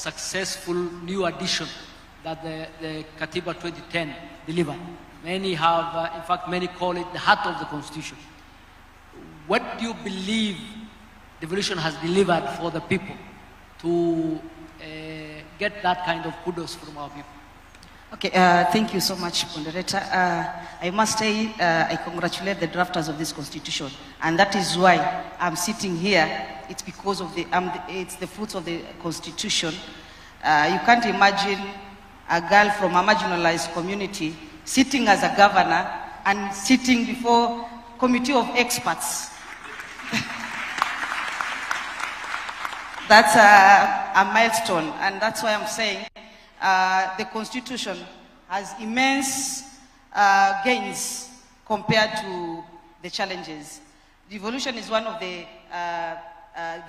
successful new addition that the Katiba 2010 delivered. Many have, in fact, many call it the heart of the Constitution. What do you believe devolution has delivered for the people to get that kind of kudos from our people? Okay, thank you so much, Moderator. I must say I congratulate the drafters of this Constitution, and that is why I'm sitting here. It's because of it's the fruits of the Constitution. You can't imagine a girl from a marginalized community sitting as a governor and sitting before a committee of experts. That's a milestone, and that's why I'm saying the Constitution has immense gains compared to the challenges. Devolution is one of the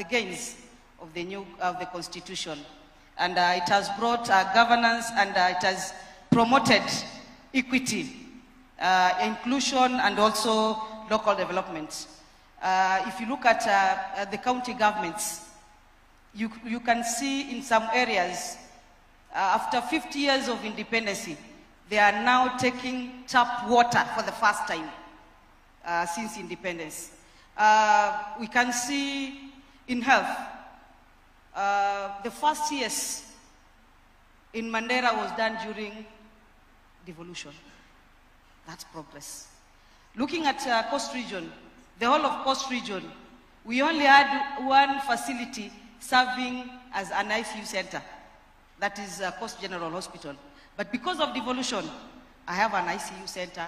gains of the Constitution, and it has brought governance, and it has promoted equity, inclusion, and also local development. If you look at the county governments, you can see in some areas, after 50 years of independence, they are now taking tap water for the first time since independence. We can see in health, the first years in Mandera was done during devolution. That's progress. Looking at Coast Region, the whole of Coast Region, we only had one facility serving as an ICU center. That is Coast General Hospital. But because of devolution, I have an ICU center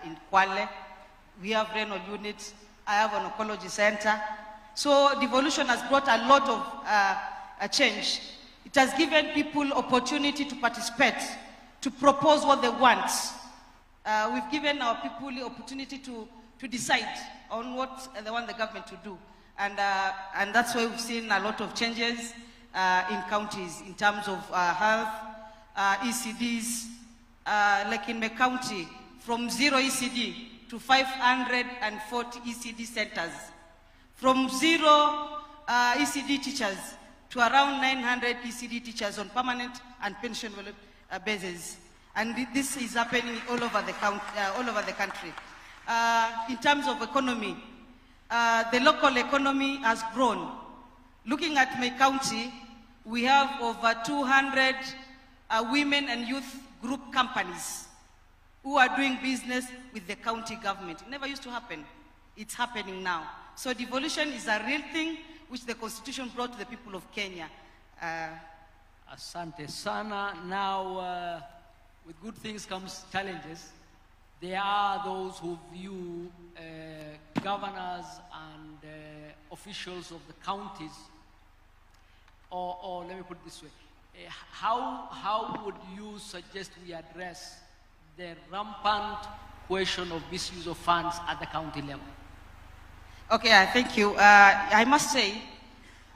in Kwale. We have renal units. I have an oncology center. So devolution has brought a lot of change. It has given people opportunity to participate, to propose what they want. We've given our people the opportunity to decide on what they want the government to do. And that's why we've seen a lot of changes in counties in terms of health, ECDs, like in my county, from 0 ECD to 540 ECD centers, from 0 ECD teachers to around 900 ECD teachers on permanent and pension basis. And this is happening all over the country. In terms of economy, the local economy has grown. Looking at my county, we have over 200 women and youth group companies who are doing business with the county government. It never used to happen. It's happening now. So devolution is a real thing which the Constitution brought to the people of Kenya. Asante sana. Now, with good things comes challenges. There are those who view governors and officials of the counties, or let me put it this way, how would you suggest we address the rampant question of misuse of funds at the county level? Okay, thank you. I must say,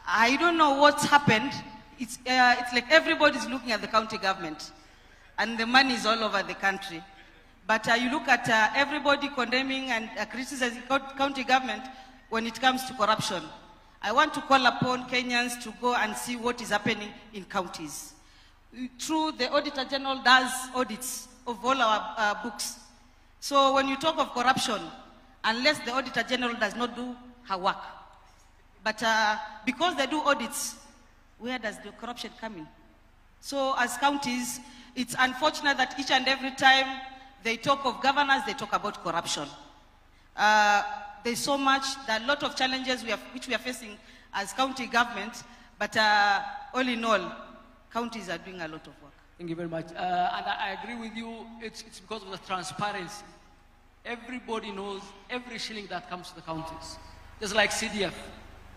I don't know what's happened. It's like everybody's looking at the county government, and the money is all over the country. But you look at everybody condemning and criticizing county government when it comes to corruption. I want to call upon Kenyans to go and see what is happening in counties. True, the Auditor General does audits of all our books. So when you talk of corruption, unless the Auditor General does not do her work. But because they do audits, where does the corruption come in? So as counties, it's unfortunate that each and every time they talk of governance, they talk about corruption. There's so much, there are a lot of challenges which we are facing as county government, but all in all, counties are doing a lot of work. Thank you very much. And I agree with you, it's because of the transparency. Everybody knows every shilling that comes to the counties. Just like CDF.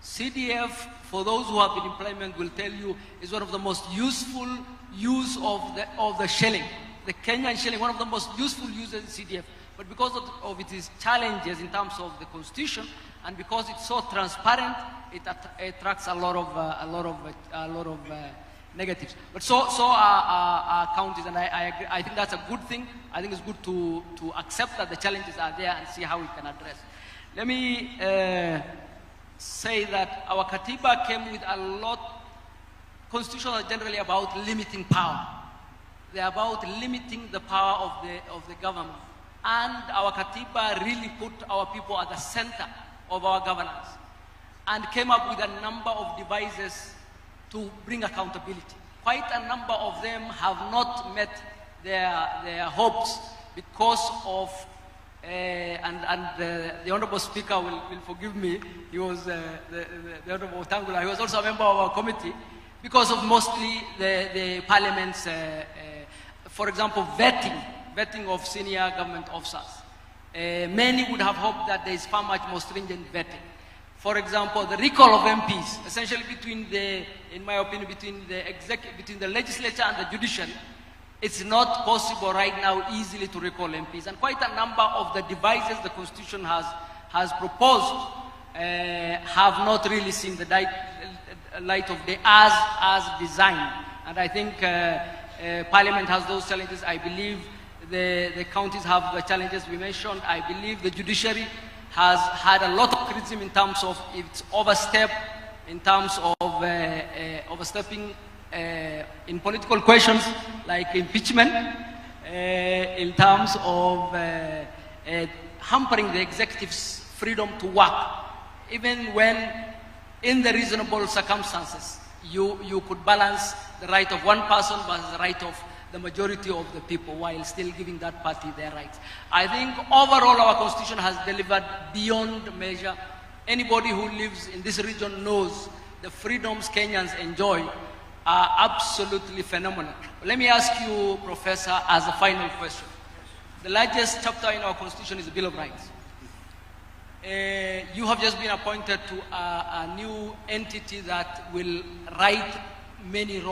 CDF, for those who have been in employment, will tell you, is one of the most useful use of the shilling. The Kenyan shilling, one of the most useful uses is CDF. But because of its challenges in terms of the Constitution, and because it's so transparent, it attracts a lot of negatives. But so are counties, and I agree. I think that's a good thing. I think it's good to accept that the challenges are there and see how we can address. Let me say that our Katiba came with a lot constitutions are generally about limiting power. They're about limiting the power of the government. And our Katiba really put our people at the center of our governance and came up with a number of devices to bring accountability. Quite a number of them have not met their hopes because of, the Honorable Speaker will forgive me, he was the Honorable Tangula, he was also a member of our committee, because of mostly the Parliament's, for example, vetting of senior government officers. Many would have hoped that there is far much more stringent vetting. For example, the recall of MPs, essentially in my opinion, between the legislature and the judiciary, it's not possible right now easily to recall MPs. And quite a number of the devices the Constitution has proposed have not really seen the light of day as designed. And I think Parliament has those challenges. I believe the counties have the challenges we mentioned. I believe the judiciary has had a lot of criticism in terms of its overstep, in terms of overstepping in political questions like impeachment, in terms of hampering the executive's freedom to work, even when in the reasonable circumstances you could balance the right of one person versus the right of the majority of the people while still giving that party their rights. I think overall our constitution has delivered beyond measure. Anybody who lives in this region knows the freedoms Kenyans enjoy are absolutely phenomenal. Let me ask you, Professor, as a final question. The largest chapter in our constitution is the Bill of Rights. You have just been appointed to a new entity that will right many wrongs.